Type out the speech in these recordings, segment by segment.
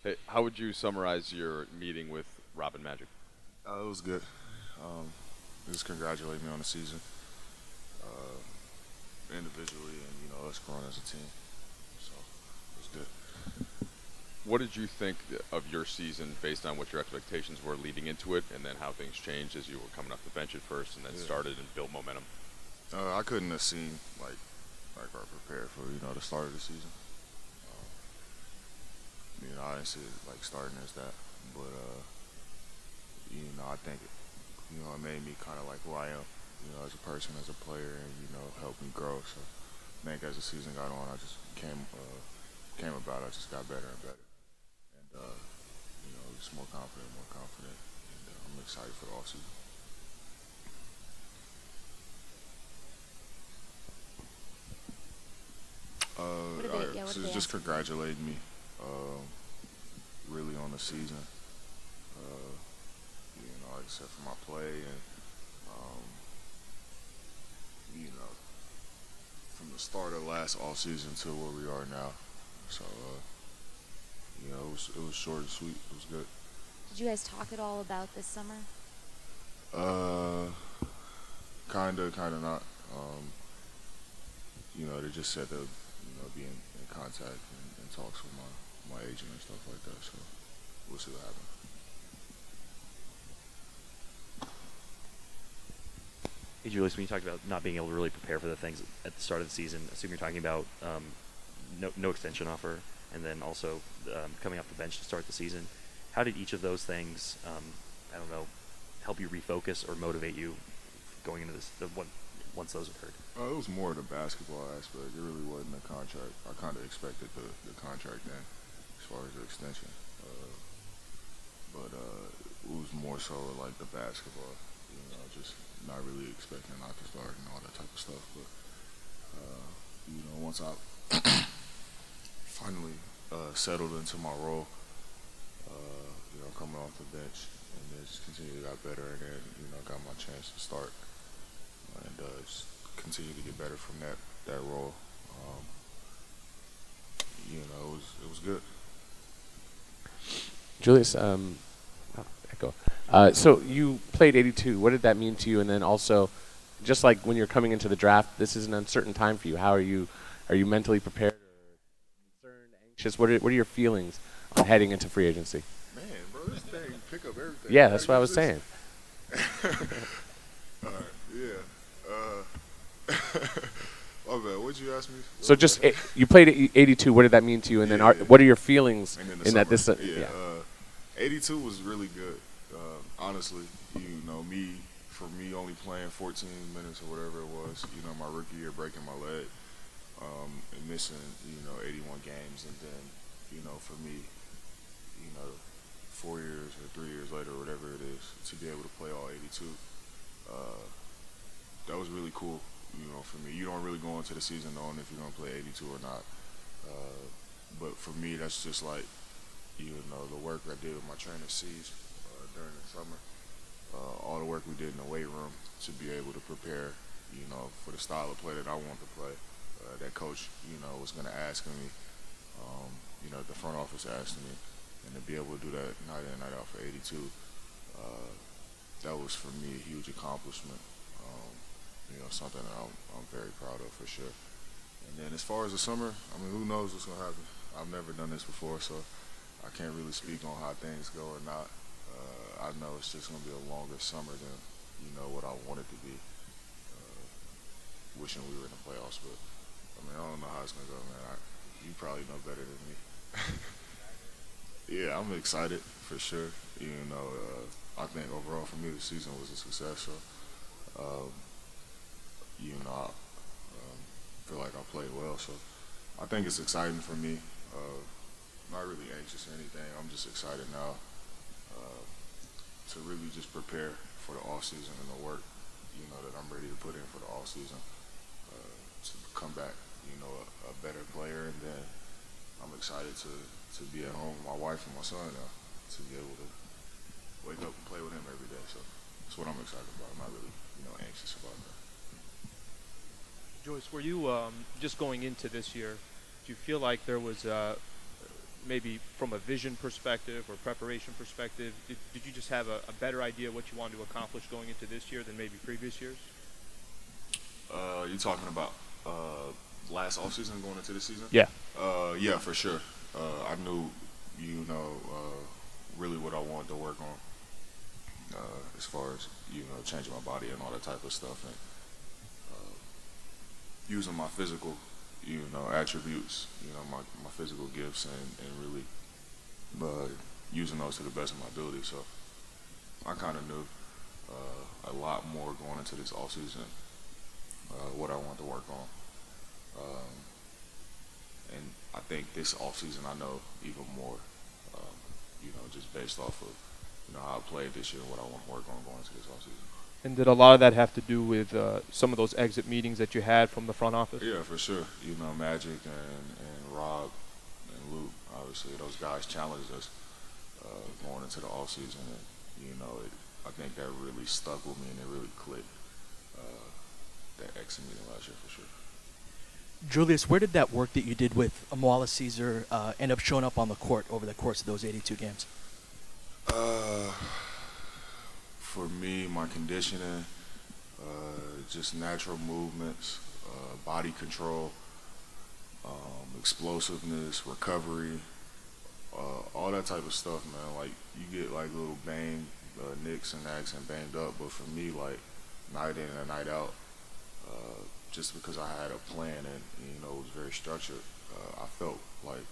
Hey, how would you summarize your meeting with Robin Magic? It was good. Um, just congratulate me on the season, uh, individually, and us growing as a team. So it was good. What did you think of your season based on what your expectations were leading into it, and then how things changed as you were coming off the bench at first, and then Yeah. started and built momentum? I couldn't have seen like or prepared for the start of the season. Um, I didn't see it like starting as that, but I think it made me kind of like who I am. As a person, as a player, and helped me grow. So I think as the season got on, I just came about. I just got better and better, and just more confident, and I'm excited for the offseason. What did they? Yeah, what So did they it's just ask? congratulating me, really on the season. Like I said, for my play, and um, you know, from the start of last offseason to where we are now. So it was short and sweet. It was good. Did you guys talk at all about this summer? Uh, kinda not. Um, they just said they'll be in contact and talks with my agent and stuff like that. So we'll see what happens. Hey, Julius, when you talked about not being able to really prepare for the things at the start of the season, I assume you're talking about no extension offer, and then also coming off the bench to start the season. How did each of those things, I don't know, help you refocus or motivate you going into once those occurred? It was more the basketball aspect. It really wasn't the contract. I kind of expected the contract then, as far as the extension. But it was more so like the basketball. Just not really expecting not to start and all that type of stuff. But once I finally settled into my role, coming off the bench, and then just continue to got better, and then got my chance to start, and just continue to get better from that role. Um, it was good. Julius, echo. So you played 82. What did that mean to you? And then also, just like when you're coming into the draft, this is an uncertain time for you. How are you? Are you mentally prepared or concerned, anxious? What are your feelings on heading into free agency? Man, bro, this thing pick up everything. Yeah, Bro. that's what I was saying. All right, yeah. My bad. What'd you ask me? So just you played 82. What did that mean to you? And then what are your feelings And then the in summer. that this? Yeah. 82 was really good. Honestly, for me only playing 14 minutes or whatever it was, my rookie year breaking my leg, and missing, 81 games, and then, for me, 4 years or 3 years later, or whatever it is, to be able to play all 82, that was really cool, for me. You don't really go into the season knowing if you're going to play 82 or not. But for me, that's just like, the work I did with my trainer C's during the summer, all the work we did in the weight room to be able to prepare, for the style of play that I want to play. That coach, was going to ask me, the front office asked me, and to be able to do that night in, night out for 82, that was for me a huge accomplishment. Something that I'm very proud of for sure. And then as far as the summer, I mean, who knows what's going to happen? I've never done this before, so I can't really speak on how things go or not. I know it's just going to be a longer summer than, what I want it to be. Wishing we were in the playoffs, but I mean, I don't know how it's going to go, man. You probably know better than me. Yeah, I'm excited for sure. I think overall for me the season was a success. So, um, I feel like I played well. So I think it's exciting for me. Not really anxious or anything. I'm just excited now to really just prepare for the off season and the work, that I'm ready to put in for the off season to come back, a better player, and then I'm excited to be at home with my wife and my son now, to be able to wake up and play with him every day. So that's what I'm excited about. I'm not really, anxious about that. Joyce, were you just going into this year? Do you feel like there was maybe from a vision perspective or preparation perspective? Did you just have a better idea what you wanted to accomplish going into this year than maybe previous years? You talking about last offseason going into the season? Yeah. Yeah, for sure. I knew, really what I wanted to work on as far as, changing my body and all that type of stuff, and using my physical, attributes, my physical gifts, and really using those to the best of my ability. So I kind of knew a lot more going into this offseason, what I wanted to work on. And I think this offseason I know even more, just based off of, how I played this year and what I want to work on going into this offseason. And did a lot of that have to do with some of those exit meetings that you had from the front office? Yeah, for sure. Magic and Rob and Luke, obviously, those guys challenged us going into the offseason. And, I think that really stuck with me and it really clicked, that exit meeting last year for sure. Julius, where did that work that you did with Amwala Caesar end up showing up on the court over the course of those 82 games? For me, my conditioning, just natural movements, body control, explosiveness, recovery, all that type of stuff, man. Like, you get like little nicks and knacks and banged up, but for me, like, night in and night out, just because I had a plan and, it was very structured, I felt like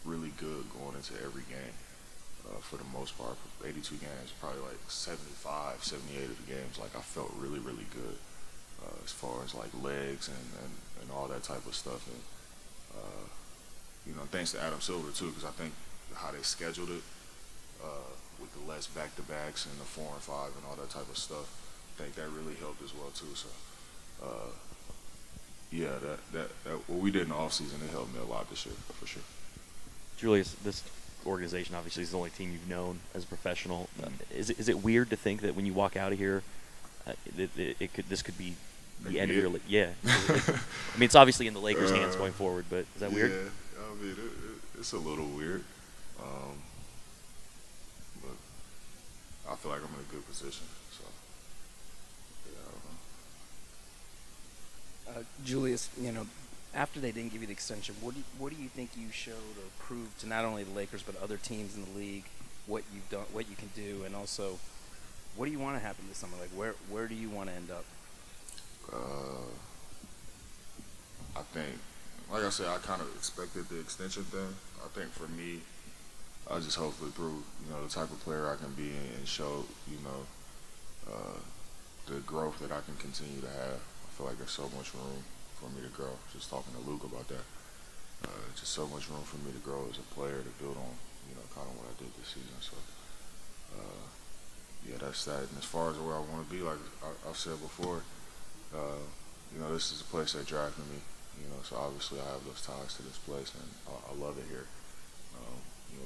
really good going into every game. For the most part, for 82 games, probably like 75, 78 of the games, like I felt really, really good as far as like legs and all that type of stuff. And, thanks to Adam Silver too, because I think how they scheduled it with the less back-to-backs and the 4 and 5 and all that type of stuff, I think that really helped as well too. So, yeah, that what we did in the offseason, it helped me a lot this year, for sure. Julius, this organization obviously is the only team you've known as a professional. Is it weird to think that when you walk out of here, this could be the end of your yeah? I mean, it's obviously in the Lakers' hands going forward, but is that weird? Yeah, I mean, it's a little weird, but I feel like I'm in a good position. So, yeah, I don't know. Julius, after they didn't give you the extension, what do you think you showed or proved to not only the Lakers but other teams in the league what you've done, what you can do, and also what do you want to happen this summer? Like, where do you want to end up? I think, like I said, I kind of expected the extension thing. I think for me, I just hopefully prove, the type of player I can be and show, the growth that I can continue to have. I feel like there's so much room for me to grow. Just talking to Luke about that. Just so much room for me to grow as a player to build on, kind of what I did this season. So, yeah, that's that. And as far as where I want to be, like I've said before, this is a place that drafted me. So obviously I have those ties to this place, and I love it here.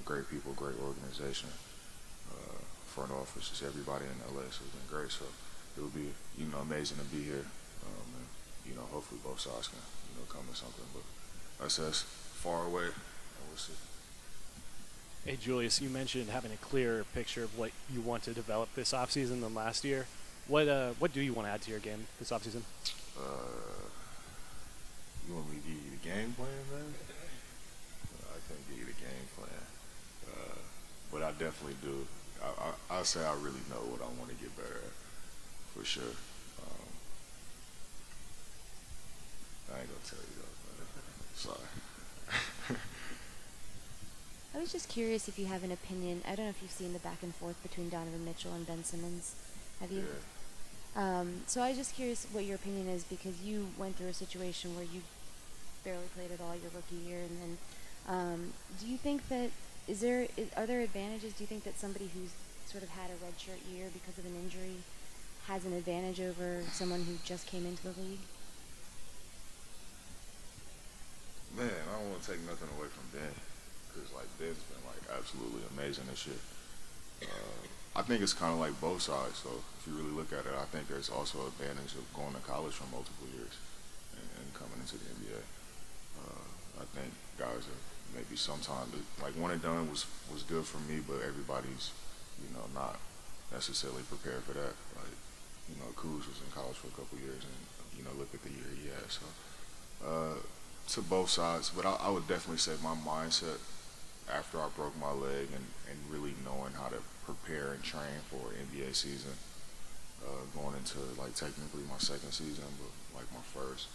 Great people, great organization, front office, just everybody in LA. So it's been great. So it would be, amazing to be here. And, hopefully both sides can, come to something. But like I said, it's far away, and we'll see. Hey, Julius, you mentioned having a clearer picture of what you want to develop this offseason than last year. What do you want to add to your game this offseason? You want me to give you the game plan, man? I can't give you the game plan. But I definitely do. I'll say I really know what I want to get better at, for sure. I ain't gonna tell you though, man. Sorry. I was just curious if you have an opinion. I don't know if you've seen the back and forth between Donovan Mitchell and Ben Simmons. Have you? Yeah. So I was just curious what your opinion is, because you went through a situation where you barely played at all your rookie year, and then do you think that are there advantages? Do you think that somebody who's sort of had a redshirt year because of an injury has an advantage over someone who just came into the league? Man, I don't want to take nothing away from Ben, because Ben's been absolutely amazing this year. I think it's kind of like both sides. So if you really look at it, I think there's also an advantage of going to college for multiple years and coming into the NBA. I think guys have maybe sometimes like one and done was good for me, but everybody's not necessarily prepared for that. Like Kuz was in college for a couple years, and look at the year he had. So to both sides, but I would definitely say my mindset after I broke my leg and really knowing how to prepare and train for an NBA season, going into like technically my second season, but like my first,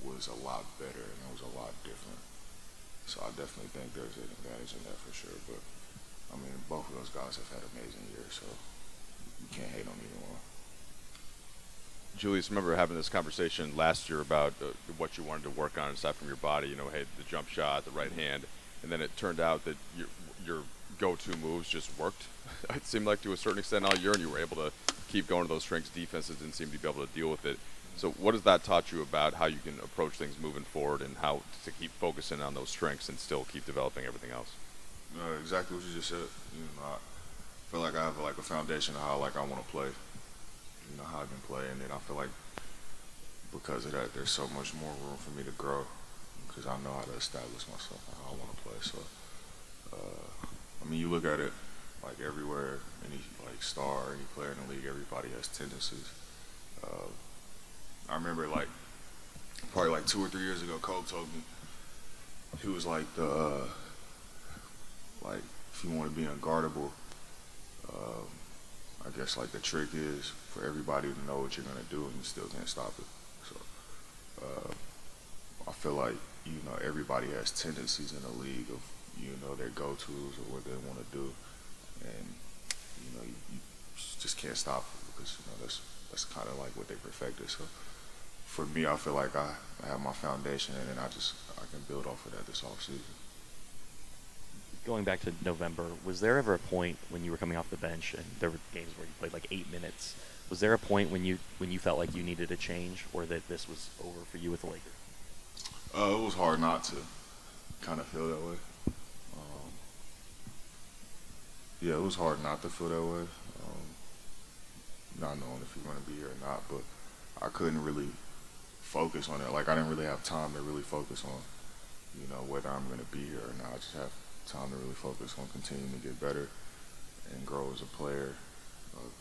was a lot better and it was a lot different. So I definitely think there's an advantage in that for sure. But I mean, both of those guys have had amazing years, so you can't hate on either one. Julius, remember having this conversation last year about what you wanted to work on aside from your body, hey, the jump shot, the right hand, and then it turned out that your go-to moves just worked. It seemed like to a certain extent all year, and you were able to keep going to those strengths. Defenses didn't seem to be able to deal with it. So what has that taught you about how you can approach things moving forward and how to keep focusing on those strengths and still keep developing everything else? Exactly what you just said. I feel like I have like a foundation of how I want to play. How I can play, and then I feel like because of that, there's so much more room for me to grow because I know how to establish myself and how I want to play. So, I mean, you look at it like everywhere, any like star, any player in the league, everybody has tendencies. I remember probably like 2 or 3 years ago, Cole told me he was like like if you want to be unguardable. I guess like the trick is for everybody to know what you're gonna do and you still can't stop it. So I feel like everybody has tendencies in the league of their go-tos or what they want to do, and you just can't stop it because that's kind of like what they perfected. So for me, I feel like I have my foundation and then I can build off of that this offseason. Going back to November, was there ever a point when you were coming off the bench and there were games where you played like 8 minutes? Was there a point when you felt like you needed a change or that this was over for you with the Lakers? It was hard not to kind of feel that way. Yeah, it was hard not to feel that way. Not knowing if you're going to be here or not, but I couldn't really focus on it. Like I didn't really have time to really focus on, whether I'm going to be here or not. I just have time to really focus on continuing to get better and grow as a player,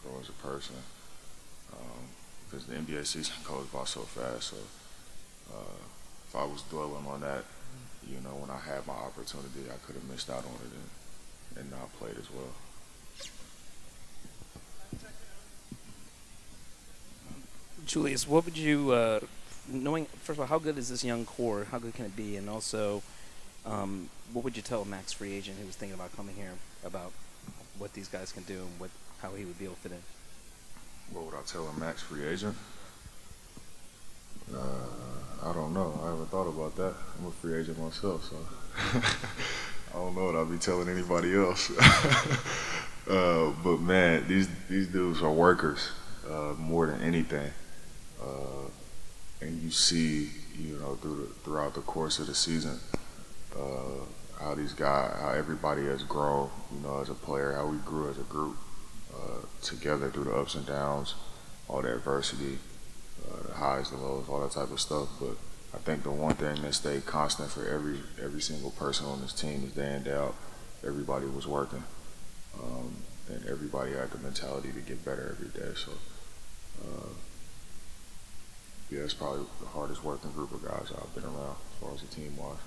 grow as a person. Because the NBA season goes by so fast. So if I was dwelling on that, when I had my opportunity, I could have missed out on it and not played as well. Julius, what would you, knowing, first of all, how good is this young core? How good can it be? And also, what would you tell a max free agent who was thinking about coming here about what these guys can do and how he would be able to fit in? What would I tell a max free agent? I don't know. I haven't thought about that. I'm a free agent myself, so I don't know what I'll be telling anybody else. But man, these dudes are workers more than anything. And you see, throughout the course of the season, how everybody has grown, as a player, how we grew as a group together through the ups and downs, all the adversity, the highs, the lows, all that type of stuff. But I think the one thing that stayed constant for every single person on this team is day in, day out, everybody was working. And everybody had the mentality to get better every day. So, yeah, it's probably the hardest working group of guys I've been around as far as the team was.